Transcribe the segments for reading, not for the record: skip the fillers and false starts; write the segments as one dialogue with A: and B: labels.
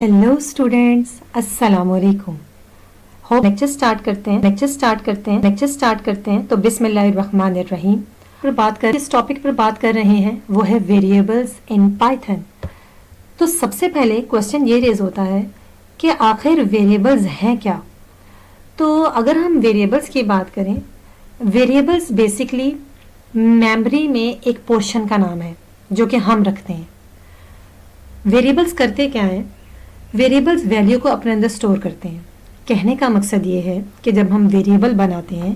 A: Hello students, अस्सलाम वालेकुम। हो लेक्चर स्टार्ट करते हैं तो बिस्मिल्लाहिर्रहमानिर्रहीम। इस टॉपिक पर बात कर रहे हैं वो है वेरिएबल्स इन पाइथन। तो सबसे पहले क्वेश्चन ये रेज होता है कि आखिर वेरिएबल्स हैं क्या। तो अगर हम वेरिएबल्स की बात करें, वेरिएबल्स बेसिकली मेमोरी में एक पोर्शन का नाम है जो कि हम रखते हैं। वेरिएबल्स करते क्या हैं? वेरिएबल्स वैल्यू को अपने अंदर स्टोर करते हैं। कहने का मकसद ये है कि जब हम वेरिएबल बनाते हैं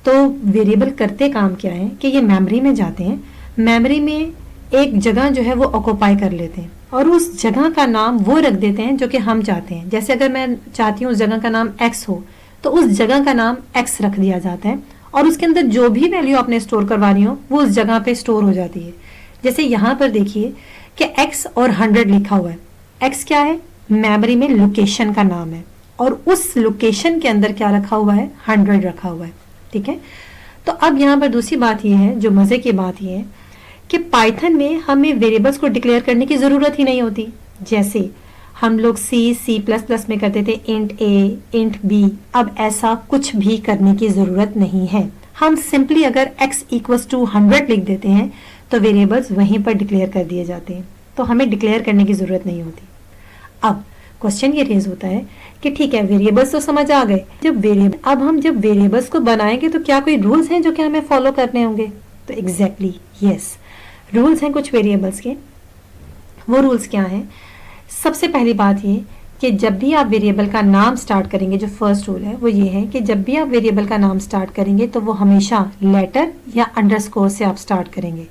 A: तो वेरिएबल करते काम क्या है कि ये मेमोरी में जाते हैं, मेमोरी में एक जगह जो है वो ऑक्यूपाई कर लेते हैं और उस जगह का नाम वो रख देते हैं जो कि हम चाहते हैं। जैसे अगर मैं चाहती हूँ उस जगह का नाम x हो तो उस जगह का नाम x रख दिया जाता है और उसके अंदर जो भी वैल्यू आपने स्टोर करवा रही हो वो उस जगह पे स्टोर हो जाती है। जैसे यहाँ पर देखिए कि x और 100 लिखा हुआ है। x क्या है? मेमोरी में लोकेशन का नाम है और उस लोकेशन के अंदर क्या रखा हुआ है? 100 रखा हुआ है। ठीक है। तो अब यहाँ पर दूसरी बात यह है, जो मजे की बात यह है कि पाइथन में हमें वेरिएबल्स को डिक्लेयर करने की जरूरत ही नहीं होती। जैसे हम लोग C++ में करते थे इंट a इंट b। अब ऐसा कुछ भी करने की जरूरत नहीं है। हम सिंपली अगर x = 100 लिख देते हैं तो वेरिएबल्स वहीं पर डिक्लेयर कर दिए जाते हैं, तो हमें डिक्लेयर करने की जरूरत नहीं होती। अब क्वेश्चन ये रेज होता है कि ठीक है, वेरिएबल्स तो समझ आ गए। अब हम जब वेरिएबल्स को बनाएंगे तो क्या कोई रूल्स हैं जो कि हमें फॉलो करने होंगे? तो एग्जैक्टली यस, रूल्स हैं कुछ वेरिएबल्स के। वो रूल्स क्या हैं? सबसे पहली बात ये कि जब भी आप वेरिएबल का नाम स्टार्ट करेंगे, जो फर्स्ट रूल है वो ये है कि जब भी आप वेरिएबल का नाम स्टार्ट करेंगे तो वो हमेशा लेटर या अंडरस्कोर से आप स्टार्ट करेंगे।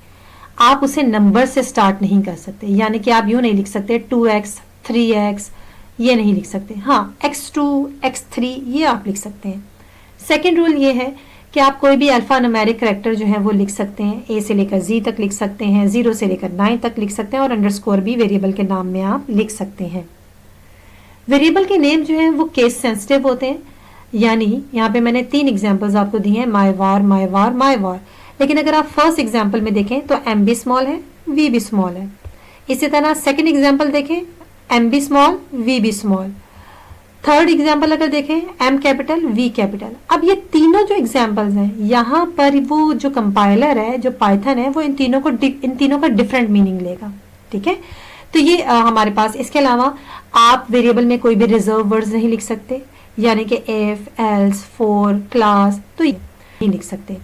A: आप उसे नंबर से स्टार्ट नहीं कर सकते, यानी कि आप यूं नहीं लिख सकते 2x 3x, ये नहीं लिख सकते। हाँ, x2 x3 ये आप लिख सकते हैं। सेकेंड रूल ये है कि आप कोई भी अल्फा न्यूमेरिक कैरेक्टर जो है वो लिख सकते हैं। a से लेकर z तक लिख सकते हैं, 0 से लेकर 9 तक लिख सकते हैं और अंडरस्कोर भी वेरिएबल के नाम में आप लिख सकते हैं। वेरिएबल के नेम जो है वो केस सेंसिटिव होते हैं, यानी यहाँ पे मैंने 3 एग्जाम्पल्स आपको दिए हैं, माई वार माई वार माई वार। लेकिन अगर आप फर्स्ट एग्जाम्पल में देखें तो m भी स्मॉल है, v भी स्मॉल है। इसी तरह सेकेंड एग्जाम्पल देखें, m भी स्मॉल v भी स्मॉल। थर्ड एग्जाम्पल अगर देखें, m कैपिटल v कैपिटल। अब ये तीनों जो एग्जाम्पल्स हैं, यहाँ पर वो जो कंपाइलर है, जो पाइथन है, वो इन तीनों का डिफरेंट मीनिंग लेगा। ठीक है। तो ये हमारे पास, इसके अलावा आप वेरिएबल में कोई भी रिजर्व वर्ड्स नहीं लिख सकते, यानी कि if, else, for, class, तो ये नहीं लिख सकते।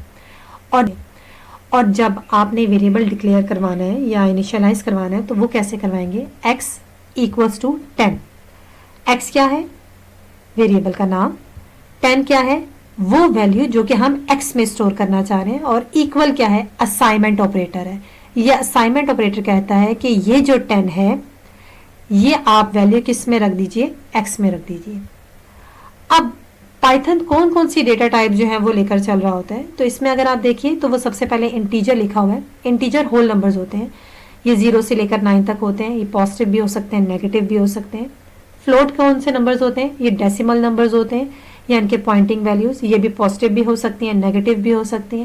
A: और जब आपने वेरिएबल डिक्लेयर करवाना है या इनिशियलाइज करवाना है तो वो कैसे करवाएंगे? x = 10। x क्या है? वेरिएबल का नाम। 10 क्या है? वो वैल्यू जो कि हम x में स्टोर करना चाह रहे हैं। और इक्वल क्या है? असाइनमेंट ऑपरेटर है। ये असाइनमेंट ऑपरेटर कहता है कि ये जो 10 है ये आप वैल्यू किस में रख दीजिए? x में रख दीजिए। अब पाइथन कौन कौन सी डेटा टाइप जो है वो लेकर चल रहा होता है, तो इसमें अगर आप देखिए तो वो सबसे पहले इंटीजर लिखा हुआ है। इंटीजर होल नंबर्स होते हैं, ये 0 से लेकर 9 तक होते हैं। ये पॉजिटिव भी हो सकते हैं, नेगेटिव भी हो सकते हैं। फ्लोट कौन से नंबर्स होते हैं? ये डेसिमल नंबर्स होते हैं, या इनके पॉइंटिंग वैल्यूज। ये भी पॉजिटिव भी हो सकती हैं, नेगेटिव भी हो सकती हैं।